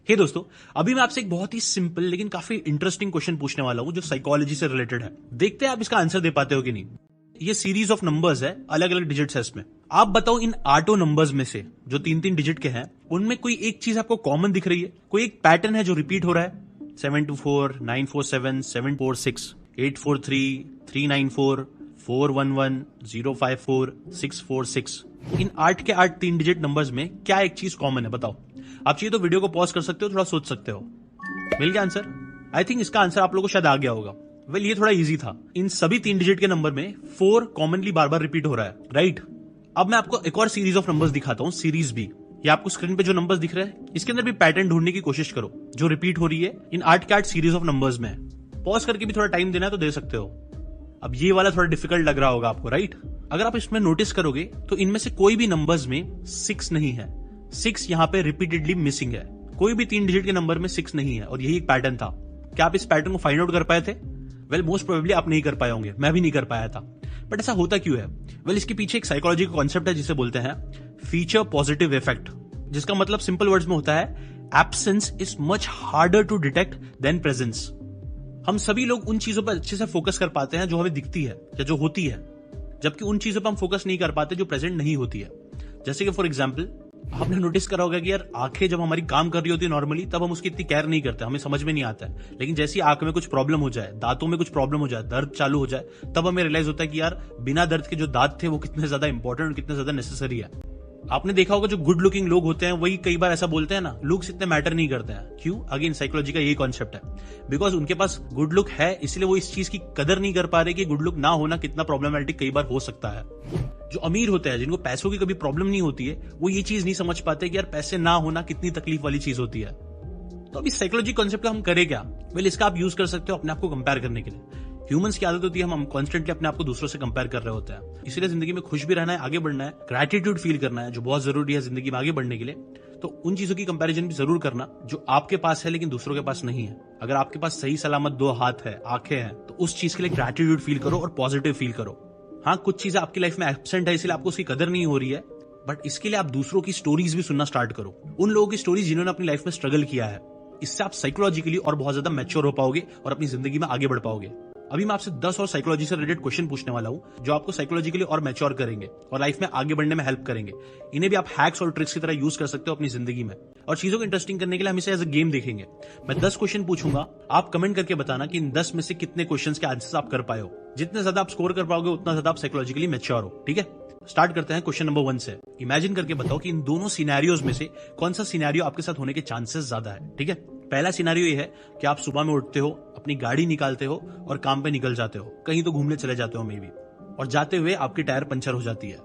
हे दोस्तों, अभी मैं आपसे एक बहुत ही सिंपल लेकिन काफी इंटरेस्टिंग क्वेश्चन पूछने वाला हूं जो साइकोलॉजी से रिलेटेड है। देखते हैं आप इसका आंसर दे पाते हो कि नहीं। ये सीरीज ऑफ नंबर्स है, अलग अलग डिजिट्स है इसमें। आप बताओ इन आठों नंबर्स में से जो 3-3 डिजिट के हैं उनमें कोई एक चीज आपको कॉमन दिख रही है? कोई एक पैटर्न है जो रिपीट हो रहा है? 724, 947, 746, 843, 394, 411, 054, 646। इन 8 के 8 3 डिजिट नंबर्स में क्या एक चीज कॉमन है? बताओ। आप चाहिए तो वीडियो को पॉज कर सकते हो, थोड़ा सोच सकते हो। मिल गया आंसर? आई थिंक इसका आंसर आप लोगों को शायद आ गया होगा। वेल, ये थोड़ा इजी था। इन सभी 3 डिजिट के नंबर में 4 कॉमनली बार बार रिपीट हो रहा है, राइट? अब मैं आपको एक और सीरीज ऑफ नंबर्स दिखाता हूं, सीरीज बी। ये आपको स्क्रीन पे जो नंबर्स दिख रहे हैं इसके अंदर भी पैटर्न ढूंढने की कोशिश करो जो रिपीट हो रही है इन 8 के 8 सीरीज ऑफ नंबर्स में। पॉज करके भी थोड़ा टाइम देना है तो दे सकते हो। अब ये वाला थोड़ा डिफिकल्ट लग रहा होगा आपको, राइट? अगर आप इसमें नोटिस करोगे तो इनमें से कोई भी नंबर्स में 6 नहीं है। 6 यहां पे रिपीटेडली मिसिंग है। कोई भी 3 डिजिट के नंबर में 6 नहीं है और यही एक पैटर्न था। क्या आप इस पैटर्न को फाइंड आउट कर पाए थे? वेल, मोस्ट प्रोबेबली आप नहीं कर पाए होंगे, मैं भी नहीं कर पाया था। बट ऐसा होता क्यों है? वेल, इसके पीछे एक साइकोलॉजी का कॉन्सेप्ट है जिसे बोलते हैं फीचर पॉजिटिव इफेक्ट, जिसका मतलब सिंपल वर्ड्स में होता है absence is much harder to detect than presence. हम सभी लोग उन चीजों पर अच्छे से फोकस कर पाते हैं जो हमें दिखती है या जो होती है, जबकि उन चीजों पर हम फोकस नहीं कर पाते जो प्रेजेंट नहीं होती है। जैसे कि फॉर एग्जाम्पल आपने नोटिस करा होगा कि यार आंखें जब हमारी काम कर रही होती है नॉर्मली, तब हम उसकी इतनी केयर नहीं करते, हमें समझ में नहीं आता है। लेकिन जैसे ही आंख में कुछ प्रॉब्लम हो जाए, दांतों में कुछ प्रॉब्लम हो जाए, दर्द चालू हो जाए, तब हमें रियलाइज होता है कि यार बिना दर्द के जो दांत थे वो कितने ज्यादा इंपॉर्टेंट और कितने ज्यादा नेसेसरी है। आपने देखा होगा जो गुड लुकिंग लोग होते हैं वही कई बार ऐसा बोलते हैं ना, लुक्स इतने मैटर नहीं करते हैं। क्यों? अगेन साइकोलॉजी का यही कॉन्सेप्ट है। बिकॉज उनके पास गुड लुक है, इसलिए वो इस चीज की कदर नहीं कर पा रहे कि गुड लुक ना होना कितना प्रॉब्लमेटिक कई बार हो सकता है। जो अमीर होते हैं, जिनको पैसों की कभी प्रॉब्लम नहीं होती है, वो ये चीज नहीं समझ पाते कि यार पैसे ना होना कितनी तकलीफ वाली चीज होती है। तो अभी साइकोलॉजी कॉन्सेप्ट का हम करें क्या? वेल, इसका आप यूज कर सकते हो अपने आप को कंपेयर करने के लिए। ह्यूमंस की आदत होती है हम कॉन्स्टेंटली अपने आप को दूसरों से कंपेयर कर रहे होते हैं। इसीलिए जिंदगी में खुश भी रहना है, आगे बढ़ना है, ग्रैटिट्यूड फील करना है जो बहुत जरूरी है जिंदगी में आगे बढ़ने के लिए। तो उन चीजों की कंपैरिजन भी जरूर करना जो आपके पास है लेकिन दूसरों के पास नहीं है। अगर आपके पास सही सलामत 2 हाथ है, आंखें हैं, तो उस चीज के लिए ग्रैटिट्यूड फील करो और पॉजिटिव फील करो। हाँ, कुछ चीजें आपकी लाइफ में एब्सेंट है इसलिए आपको उसकी कदर नहीं हो रही है, बट इसके लिए आप दूसरों की स्टोरीज भी सुनना स्टार्ट करो, उन लोगों की स्टोरीज जिन्होंने अपनी लाइफ में स्ट्रगल किया है। इससे आप साइकोलॉजिकली और बहुत ज्यादा मैच्योर हो पाओगे और अपनी जिंदगी में आगे बढ़ पाओगे। अभी मैं आपसे 10 और साइकोलॉजी से रिलेटेड क्वेश्चन पूछने वाला हूं जो आपको साइकोलॉजिकली और मैच्योर करेंगे और लाइफ में आगे बढ़ने में हेल्प करेंगे। इन्हें भी आप हैक्स और ट्रिक्स की तरह यूज कर सकते हो अपनी जिंदगी में। और चीजों को इंटरेस्टिंग करने के लिए हम इसे एज अ गेम देखेंगे। मैं 10 क्वेश्चन पूछूंगा, आप कमेंट करके बताना कि इन 10 में से कितने क्वेश्चन के आंसर्स आप कर पाए हो। जितने ज्यादा आप स्कोर कर पाओगे उतना ज्यादा आप साइकोलॉजिकली मैच्योर हो। ठीक है, स्टार्ट करते हैं क्वेश्चन नंबर 1 से। इमेजिन करके बताओ कि इन दोनों सिनेरियोज में से कौन सा सिनेरियो आपके साथ होने के चांसेस ज्यादा है। ठीक है, पहला सिनेरियो ये है कि आप सुबह में उठते हो, अपनी गाड़ी निकालते हो और काम पे निकल जाते हो, कहीं तो घूमने चले जाते हो मे भी, और जाते हुए आपकी टायर पंचर हो जाती है।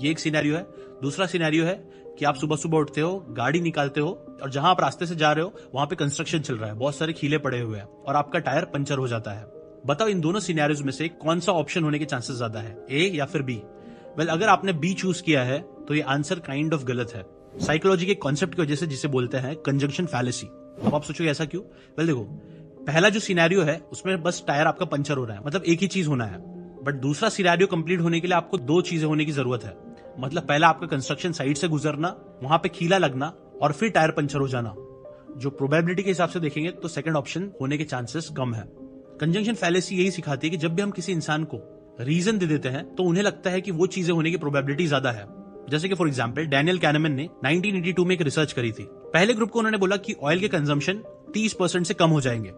ये एक सिनेरियो है। दूसरा सिनेरियो है कि आप सुबह सुबह उठते हो, गाड़ी निकालते हो और जहां आप रास्ते से जा रहे हो वहां पे कंस्ट्रक्शन चल रहा है, बहुत सारे खीले पड़े हुए हैं और आपका टायर पंचर हो जाता है। बताओ इन दोनों सिनेरियोज में से कौन सा ऑप्शन होने के चांसेस ज्यादा है, ए या फिर बी? वेल, अगर आपने बी चूज किया है तो ये आंसर काइंड ऑफ गलत है, साइकोलॉजी के कॉन्सेप्ट की वजह से, जिसे बोलते हैं कंजंक्शन फैलेसी। अब आप सोचोगे ऐसा क्यों? वेल देखो, पहला जो सिनेरियो है उसमें बस टायर आपका पंचर हो रहा है, मतलब एक ही चीज होना है। बट दूसरा सिनेरियो कंप्लीट होने के लिए आपको 2 चीजें होने की जरूरत है। मतलब पहला आपका कंस्ट्रक्शन साइट से गुजरना, वहां पे खीला लगना और फिर टायर पंचर हो जाना। जो प्रोबेबिलिटी के हिसाब से देखेंगे तो सेकंड ऑप्शन होने के चांसेस कम है। कंजंक्शन फैलेसी यही सिखाती है कि जब भी हम किसी इंसान को रीजन दे देते हैं तो उन्हें लगता है कि वो चीजें होने की प्रोबेबिलिटी ज्यादा है। जैसे कि फॉर एग्जांपल डैनियल कैनमैन ने 1982 में एक रिसर्च करी थी। पहले ग्रुप को उन्होंने बोला कि ऑयल के कंजम्पशन 30% से कम हो जाएंगे।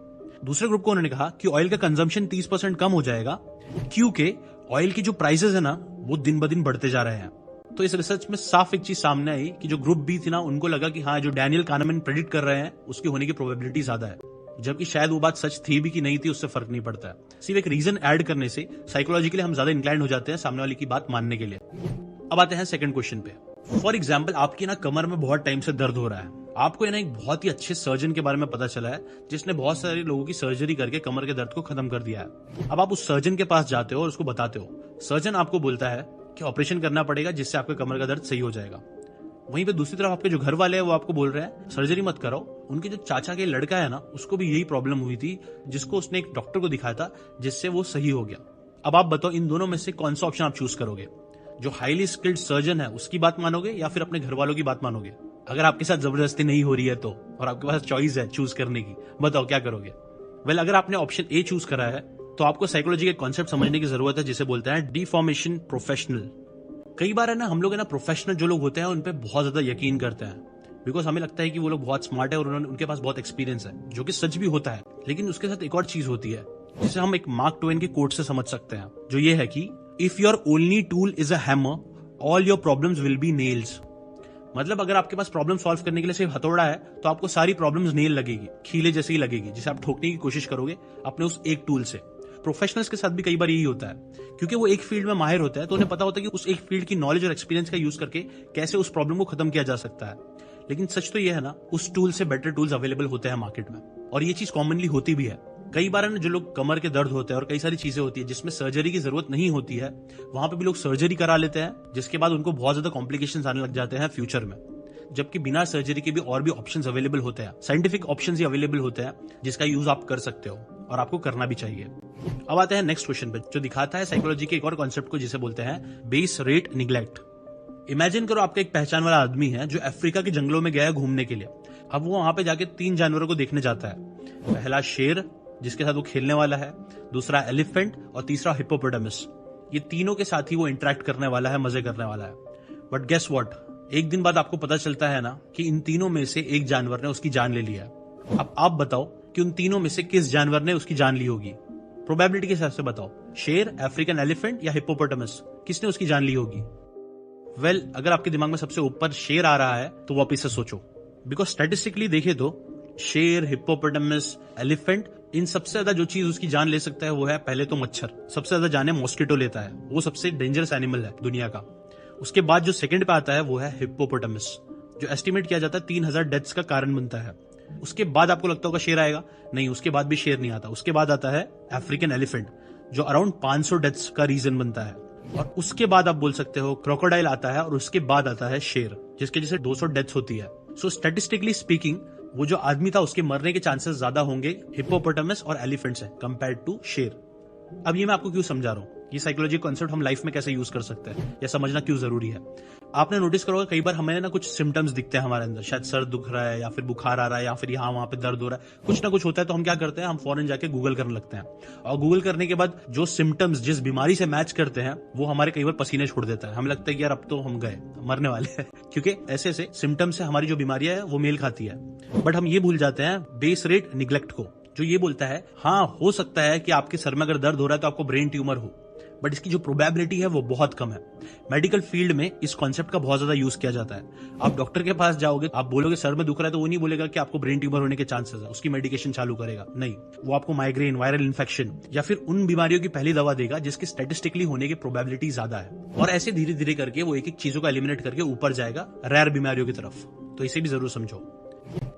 दूसरे ग्रुप को उन्होंने कहा कि ऑयल का कंजम्पशन 30% कम हो जाएगा क्योंकि ऑयल की जो प्राइसेस है ना वो दिन ब दिन बढ़ते जा रहे हैं। तो इस रिसर्च में साफ एक चीज सामने आई कि जो ग्रुप बी थी ना, उनको लगा कि हाँ, जो डैनियल कैनमैन प्रेडिक्ट कर रहे हैं उसके होने की प्रोबेबिलिटी ज्यादा है, जबकि शायद वो बात सच थी भी कि नहीं थी उससे फर्क नहीं पड़ता है। सिर्फ एक रीजन ऐड करने से साइकोलॉजिकली हम ज्यादा इंक्लाइंड हो जाते हैं सामने वाले की बात मानने के लिए। अब आते हैं सेकंड क्वेश्चन पे। फॉर एग्जाम्पल आपकी ना कमर में बहुत टाइम से दर्द हो रहा है। आपको ना एक बहुत ही अच्छे सर्जन के बारे में पता चला है जिसने बहुत सारे लोगों की सर्जरी करके कमर के दर्द को खत्म कर दिया है। अब आप उस सर्जन के पास जाते हो और उसको बताते हो। सर्जन आपको बोलता है कि ऑपरेशन करना पड़ेगा जिससे आपके कमर का दर्द सही हो जाएगा। वहीं पे दूसरी तरफ आपके जो घर वाले हैं वो आपको बोल रहे हैं सर्जरी मत कराओ। उनके जो चाचा के लड़का है ना, उसको भी यही प्रॉब्लम हुई थी जिसको उसने एक डॉक्टर को दिखाया था जिससे वो सही हो गया। अब आप बताओ इन दोनों में से कौन सा ऑप्शन आप चूज करोगे? जो हाईली स्किल्ड सर्जन है उसकी बात मानोगे या फिर अपने घर वालों की बात मानोगे? अगर आपके साथ जबरदस्ती नहीं हो रही है तो, और आपके पास चॉइस है चूज करने की, बताओ क्या करोगे? वेल, अगर आपने ऑप्शन ए चूज करा है तो आपको साइकोलॉजी के कॉन्सेप्ट समझने की जरूरत है जिसे बोलते हैं डिफॉर्मेशन प्रोफेशनल। कई बार है ना, हम लोग है ना प्रोफेशनल जो लोग होते हैं उन पे बहुत ज्यादा यकीन करते हैं, बिकॉज हमें लगता है कि वो लोग बहुत स्मार्ट है और उनके पास बहुत एक्सपीरियंस है, जो कि सच भी होता है। लेकिन उसके साथ एक और चीज होती है जिसे हम एक मार्क ट्वेन के कोट से समझ सकते हैं, जो ये है कि if your only tool is a hammer, all your problems will be nails. मतलब अगर आपके पास प्रॉब्लम सॉल्व करने के लिए सिर्फ हथौड़ा है तो आपको सारी प्रॉब्लम्स नेल लगेगी, खीले जैसे ही लगेगी, जिसे आप ठोकने की कोशिश करोगे अपने उस एक टूल से। प्रोफेशनल्स के साथ भी कई बार यही होता है, क्योंकि वो एक फील्ड में माहिर होता है तो उन्हें पता होता है कि उस एक फील्ड की नॉलेज और एक्सपीरियंस का यूज करके कैसे उस प्रॉब्लम को खत्म किया जा सकता है। लेकिन सच तो यह है ना, उस टूल से बेटर टूल्स अवेलेबल होते हैं मार्केट में, और ये चीज कॉमनली होती भी है। कई बार है ना, जो लोग कमर के दर्द होते हैं और कई सारी चीजें होती है जिसमें सर्जरी की जरूरत नहीं होती है, वहां पे भी लोग सर्जरी करा लेते हैं, जिसके बाद उनको बहुत ज्यादा कॉम्प्लिकेशंस आने लग जाते हैं फ्यूचर में। जबकि बिना सर्जरी के भी और भी ऑप्शंस अवेलेबल होते हैं, साइंटिफिक ऑप्शंस ही अवेलेबल होते हैं जिसका यूज आप कर सकते हो और आपको करना भी चाहिए। अब आते हैं नेक्स्ट क्वेश्चन पे, जो दिखाता है साइकोलॉजी के एक और कॉन्सेप्ट को जिसे बोलते हैं बेस रेट निग्लेक्ट। इमेजिन करो आपका एक पहचान वाला आदमी है जो अफ्रीका के जंगलों में गया है घूमने के लिए। अब वो वहां पे जाके 3 जानवरों को देखने जाता है। पहला शेर, जिसके साथ वो खेलने वाला है, दूसरा एलिफेंट और तीसरा हिप्पोपोटामस। ये तीनों के साथ ही वो इंटरेक्ट करने वाला है, मजे करने वाला है। बट गेस व्हाट, एक दिन बाद आपको पता चलता है ना कि इन तीनों में से एक जानवर ने उसकी जान ले लिया। अब आप बताओ कि उन तीनों में से किस जानवर ने उसकी जान ली होगी? प्रोबेबिलिटी के हिसाब से बताओ, शेर, अफ्रीकन एलिफेंट या हिप्पोपोटामस, किसने उसकी जान ली होगी? वेल, अगर आपके दिमाग में सबसे ऊपर शेर आ रहा है तो वापिस से सोचो, बिकॉज स्टैटिस्टिकली देखे तो शेर, हिप्पोपोटामस, एलिफेंट, इन सबसे ज्यादा जो चीज उसकी जान ले सकता है वो है पहले तो मच्छर। सबसे ज्यादा जाने मॉस्किटो लेता है, वो सबसे डेंजरस एनिमल है दुनिया का। उसके बाद जो सेकंड पे आता है वो है हिप्पोपोटामस, जो एस्टिमेट किया जाता है 3000 डेथ्स का कारण बनता है। उसके बाद आपको लगता होगा शेर आएगा, नहीं, उसके बाद भी शेर नहीं आता। उसके बाद आता है अफ्रीकन एलिफेंट, जो अराउंड 500 डेथ्स का रीजन बनता है। और उसके बाद आप बोल सकते हो क्रोकोडाइल आता है, और उसके बाद आता है शेर, जिसके जैसे 200 डेथ्स होती है। सो स्टैटिस्टिकली स्पीकिंग, वो जो आदमी था उसके मरने के चांसेस ज्यादा होंगे हिप्पोपोटामस और एलिफेंट से कंपेयर्ड टू शेर। अब ये मैं आपको क्यों समझा रहा हूँ, ये साइकोलॉजी कॉन्सेप्ट हम लाइफ में कैसे यूज कर सकते हैं या समझना क्यों जरूरी है। आपने नोटिस करोगे कई बार हमें ना कुछ सिम्टम्स दिखते हैं हमारे अंदर, शायद सर दुख रहा है या फिर बुखार आ रहा है या फिर यहाँ वहां पे दर्द हो रहा है, कुछ ना कुछ होता है, तो हम क्या करते हैं, हम फौरन जाके गूगल करने लगते हैं। और गूगल करने के बाद जो सिम्टम्स जिस बीमारी से मैच करते हैं वो हमारे कई बार पसीने छोड़ देता है। हमें लगता है कि यार अब तो हम गए, मरने वाले हैं, क्योंकि ऐसे ऐसे सिम्टम्स से हमारी जो बीमारियां है वो मेल खाती है। बट हम ये भूल जाते हैं बेस रेट निग्लेक्ट को, जो ये बोलता है हाँ हो सकता है कि आपके सर में अगर दर्द हो रहा है तो आपको ब्रेन ट्यूमर हो, बट इसकी जो प्रोबेबिलिटी है वो बहुत कम है। मेडिकल फील्ड में इस कॉन्सेप्ट का बहुत ज्यादा यूज किया जाता है। आप डॉक्टर के पास जाओगे, आप बोलोगे सर में दुख रहा है, तो वो नहीं बोलेगा कि आपको ब्रेन ट्यूमर होने के चांसेस है, उसकी मेडिकेशन चालू करेगा, नहीं, वो आपको माइग्रेन, वायरल इन्फेक्शन या फिर उन बीमारियों की पहली दवा देगा जिसकी स्टैटिस्टिकली होने की प्रोबेबिलिटी ज्यादा है। और ऐसे धीरे धीरे करके वो एक एक चीजों को एलिमिनेट करके ऊपर जाएगा रेयर बीमारियों की तरफ। तो इसे भी जरूर समझो।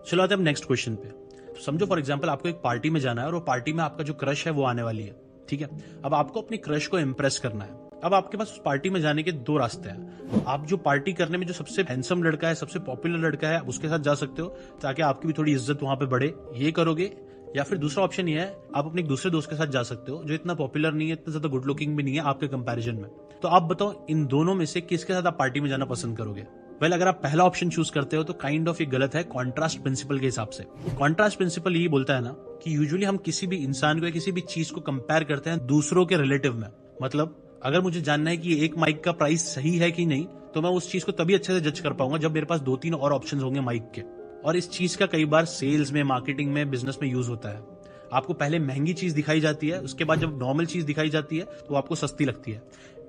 चलो आते हैं नेक्स्ट क्वेश्चन पे। समझो फॉर एग्जाम्पल आपको एक पार्टी में जाना है और वो पार्टी में आपका जो क्रश है वो आने वाली है, ठीक है। अब आपको अपनी क्रश को इम्प्रेस करना है। अब आपके पास उस पार्टी में जाने के 2 रास्ते हैं। आप जो पार्टी करने में जो सबसे हैंडसम लड़का है, सबसे पॉपुलर लड़का है, उसके साथ जा सकते हो ताकि आपकी भी थोड़ी इज्जत वहां पे बढ़े, ये करोगे। या फिर दूसरा ऑप्शन ये है, आप अपने एक दूसरे दोस्त के साथ जा सकते हो जो इतना पॉपुलर नहीं है, इतना ज्यादा गुड लुकिंग भी नहीं है आपके कंपैरिजन में। तो आप बताओ इन दोनों में से किसके साथ आप पार्टी में जाना पसंद करोगे? वेल, अगर आप पहला ऑप्शन चूज करते हो तो काइंड ऑफ ये गलत है कॉन्ट्रास्ट प्रिंसिपल के हिसाब से। कॉन्ट्रास्ट प्रिंसिपल यही बोलता है ना कि यूजुअली हम किसी भी इंसान को या किसी भी चीज को कंपेयर करते हैं दूसरों के रिलेटिव में। मतलब अगर मुझे जानना है कि एक माइक का प्राइस सही है कि नहीं, तो मैं उस चीज को तभी अच्छे से जज कर पाऊंगा जब मेरे पास 2-3 और ऑप्शन होंगे माइक के। और इस चीज का कई बार सेल्स में, मार्केटिंग में, बिजनेस में यूज होता है। आपको पहले महंगी चीज दिखाई जाती है, उसके बाद जब नॉर्मल चीज दिखाई जाती है तो आपको सस्ती लगती है।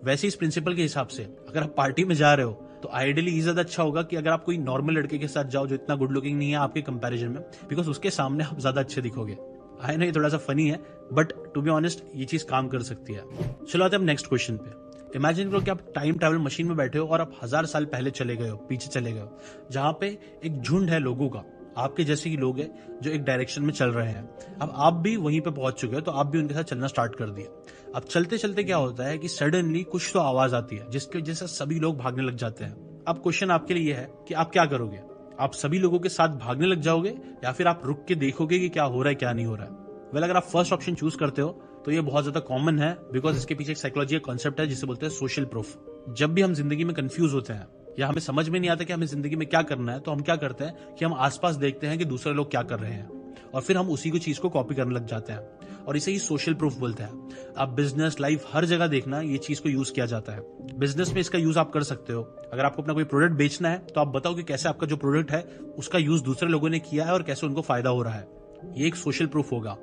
वैसे इस प्रिंसिपल के हिसाब से अगर आप पार्टी में जा रहे हो तो आइडियली ये ज्यादा अच्छा होगा कि अगर आप कोई नॉर्मल लड़के के साथ जाओ जो इतना गुड लुकिंग नहीं है आपके कंपैरिजन में, बिकॉज उसके सामने आप ज्यादा अच्छे दिखोगे। आई नो ये थोड़ा सा फनी है, बट टू बी ऑनेस्ट ये चीज काम कर सकती है। चलो आते हैं नेक्स्ट क्वेश्चन पे। इमेजिन करो कि आप टाइम ट्रैवल मशीन में बैठे हो और आप 1000 साल पहले चले गए हो, पीछे चले गए हो, जहां पे एक झुंड है लोगों का, आपके जैसे ही लोग हैं जो एक डायरेक्शन में चल रहे हैं। अब आप भी वहीं पे पहुंच चुके हो तो आप भी उनके साथ चलना स्टार्ट कर दिया। अब चलते चलते क्या होता है कि सडनली कुछ तो आवाज आती है जिसकी वजह से सभी लोग भागने लग जाते हैं। अब क्वेश्चन आपके लिए है कि आप क्या करोगे? आप सभी लोगों के साथ भागने लग जाओगे या फिर आप रुक के देखोगे कि क्या हो रहा है क्या नहीं हो रहा है? वेल, अगर आप फर्स्ट ऑप्शन चूज करते हो तो ये बहुत ज्यादा कॉमन है, बिकॉज इसके पीछे एक साइकोलॉजी का कॉन्सेप्ट है जिसे बोलते हैं सोशल प्रूफ। जब भी हम जिंदगी में कंफ्यूज होते हैं या हमें समझ में नहीं आता कि हमें जिंदगी में क्या करना है, तो हम क्या करते हैं कि हम आसपास देखते हैं कि दूसरे लोग क्या कर रहे हैं और फिर हम उसी को चीज को कॉपी करने लग जाते हैं, और इसे ही सोशल प्रूफ बोलते हैं। अब बिजनेस, लाइफ, हर जगह देखना ये चीज को यूज किया जाता है। बिजनेस में इसका यूज आप कर सकते हो। अगर आपको अपना कोई प्रोडक्ट बेचना है तो आप बताओ कि कैसे आपका जो प्रोडक्ट है उसका यूज दूसरे लोगों ने किया है और कैसे उनको फायदा हो रहा है। ये एक सोशल प्रूफ होगा।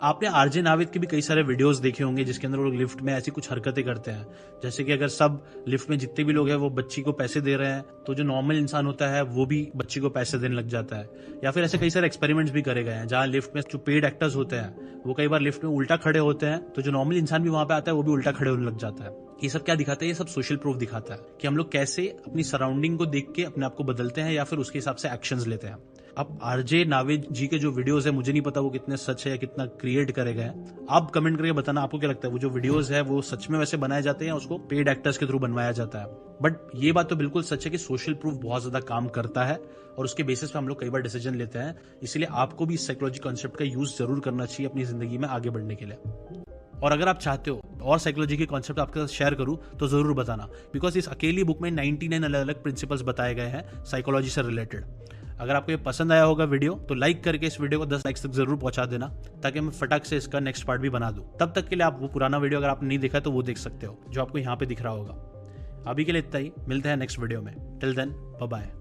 आपने आरजे नाविद के भी कई सारे वीडियोस देखे होंगे जिसके अंदर वो लोग लिफ्ट में ऐसी कुछ हरकतें करते हैं, जैसे कि अगर सब लिफ्ट में जितने भी लोग हैं वो बच्ची को पैसे दे रहे हैं तो जो नॉर्मल इंसान होता है वो भी बच्ची को पैसे देने लग जाता है। या फिर ऐसे कई सारे एक्सपेरिमेंट्स भी करे गए हैं जहां लिफ्ट में जो पेड एक्टर्स होते हैं वो कई बार लिफ्ट में उल्टा खड़े होते हैं, तो जो नॉर्मल इंसान भी वहां पे आता है वो भी उल्टा खड़े होने लग जाता है। ये सब क्या दिखाता है? ये सब सोशल प्रूफ दिखाता है कि हम लोग कैसे अपनी सराउंडिंग को देख के अपने आप को बदलते हैं या फिर उसके हिसाब से एक्शंस लेते हैं। अब आरजे नाविद जी के जो वीडियोस है मुझे नहीं पता वो कितने सच है या कितना क्रिएट करे गए हैं। आप कमेंट करके बताना आपको क्या लगता है, वो जो वीडियोस है वो सच में वैसे बनाए जाते हैं या उसको पेड एक्टर्स के थ्रू बनवाया जाता है। बट ये बात तो बिल्कुल सच है कि सोशल प्रूफ बहुत ज्यादा काम करता है और उसके बेसिस पे हम लोग कई बार डिसीजन लेते हैं। इसलिए आपको भी इस साइकोलॉजी कॉन्सेप्ट का यूज जरूर करना चाहिए अपनी जिंदगी में आगे बढ़ने के लिए। और अगर आप चाहते हो और साइकोलॉजी के कॉन्सेप्ट आपके साथ शेयर करूं तो जरूर बताना, बिकॉज इस अकेली बुक में 99 अलग अलग प्रिंसिपल्स बताए गए हैं साइकोलॉजी से रिलेटेड। अगर आपको ये पसंद आया होगा वीडियो तो लाइक करके इस वीडियो को 10 लाइक्स तक जरूर पहुंचा देना, ताकि मैं फटाक से इसका नेक्स्ट पार्ट भी बना दूं। तब तक के लिए आप वो पुराना वीडियो अगर आपने नहीं देखा तो वो देख सकते हो जो आपको यहाँ पे दिख रहा होगा। अभी के लिए इतना ही, मिलते हैं नेक्स्ट वीडियो में। Till then bye bye.